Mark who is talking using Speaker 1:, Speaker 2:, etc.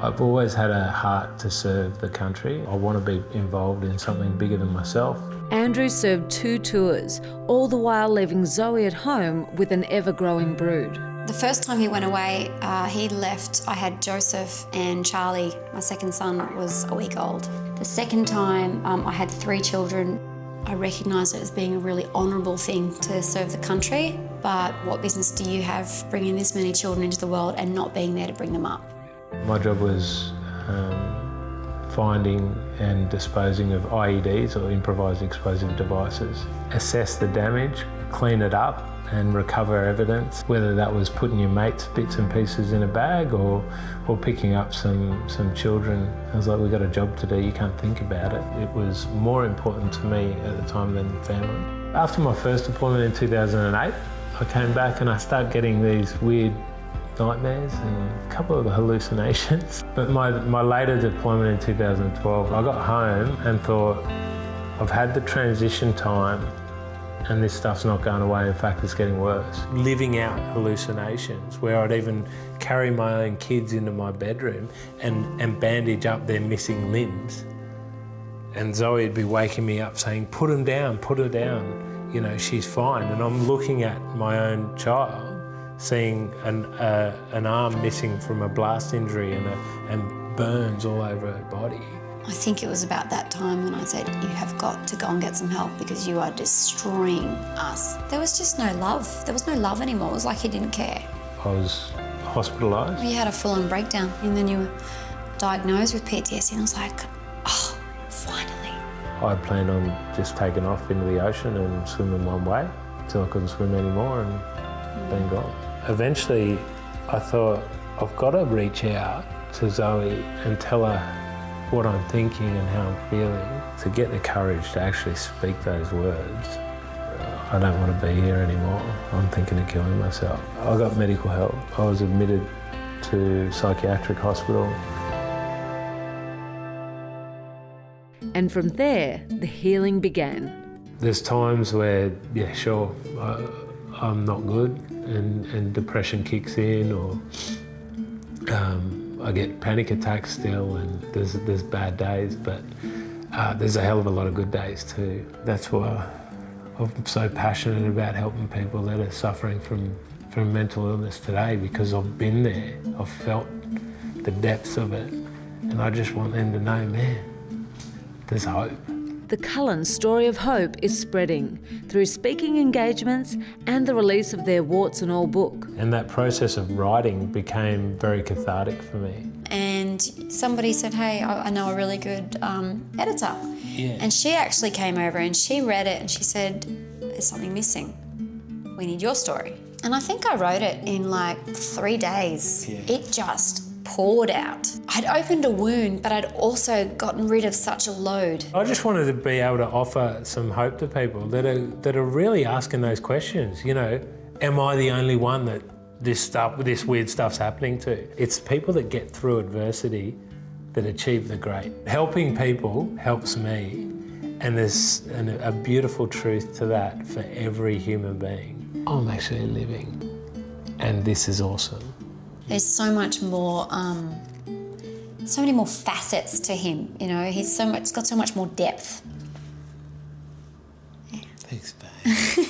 Speaker 1: I've always had a heart to serve the country. I want to be involved in something bigger than myself.
Speaker 2: Andrew served 2 tours, all the while leaving Zoe at home with an ever-growing brood.
Speaker 3: The first time he went away, he left. I had Joseph and Charlie. My second son was a week old. The second time, I had 3 children. I recognised it as being a really honourable thing to serve the country, but what business do you have bringing this many children into the world and not being there to bring them up?
Speaker 1: My job was finding and disposing of IEDs, or improvised explosive devices, assess the damage, clean it up and recover evidence, whether that was putting your mate's bits and pieces in a bag or picking up some children. I was like, we've got a job to do, you can't think about it. It was more important to me at the time than family. After my first deployment in 2008, I came back and I started getting these weird nightmares and a couple of hallucinations. But my later deployment in 2012, I got home and thought, I've had the transition time and this stuff's not going away, in fact it's getting worse. Living out hallucinations where I'd even carry my own kids into my bedroom and bandage up their missing limbs. And Zoe would be waking me up saying, put him down, put her down, you know, she's fine. And I'm looking at my own child, seeing an arm missing from a blast injury and burns all over her body.
Speaker 3: I think it was about that time when I said, you have got to go and get some help because you are destroying us. There was just no love. There was no love anymore. It was like he didn't care.
Speaker 1: I was hospitalised.
Speaker 3: You had a full-on breakdown and then you were diagnosed with PTSD and I was like, oh, finally.
Speaker 1: I planned on just taking off into the ocean and swimming one way until I couldn't swim anymore and been gone. Eventually, I thought, I've got to reach out to Zoe and tell her what I'm thinking and how I'm feeling. To get the courage to actually speak those words, I don't want to be here anymore. I'm thinking of killing myself. I got medical help. I was admitted to psychiatric hospital.
Speaker 2: And from there, the healing began.
Speaker 1: There's times where, yeah, sure, I'm not good and depression kicks in, or I get panic attacks still, and there's bad days, but there's a hell of a lot of good days too. That's why I'm so passionate about helping people that are suffering from mental illness today, because I've been there, I've felt the depths of it, and I just want them to know, man, there's hope.
Speaker 2: The Cullen story of hope is spreading through speaking engagements and the release of their warts and all book.
Speaker 1: And that process of writing became very cathartic for me.
Speaker 3: And somebody said, hey, I know a really good editor.
Speaker 1: Yeah.
Speaker 3: And she actually came over and she read it and she said, there's something missing. We need your story. And I think I wrote it in like 3 days.
Speaker 1: Yeah.
Speaker 3: It just poured out. I'd opened a wound, but I'd also gotten rid of such a load.
Speaker 1: I just wanted to be able to offer some hope to people that are really asking those questions. You know, am I the only one that this weird stuff's happening to? It's people that get through adversity that achieve the great. Helping people helps me, and there's a beautiful truth to that for every human being. I'm actually living, and this is awesome.
Speaker 3: There's so much more, so many more facets to him, you know, he's got so much more depth. Yeah.
Speaker 1: Thanks, babe.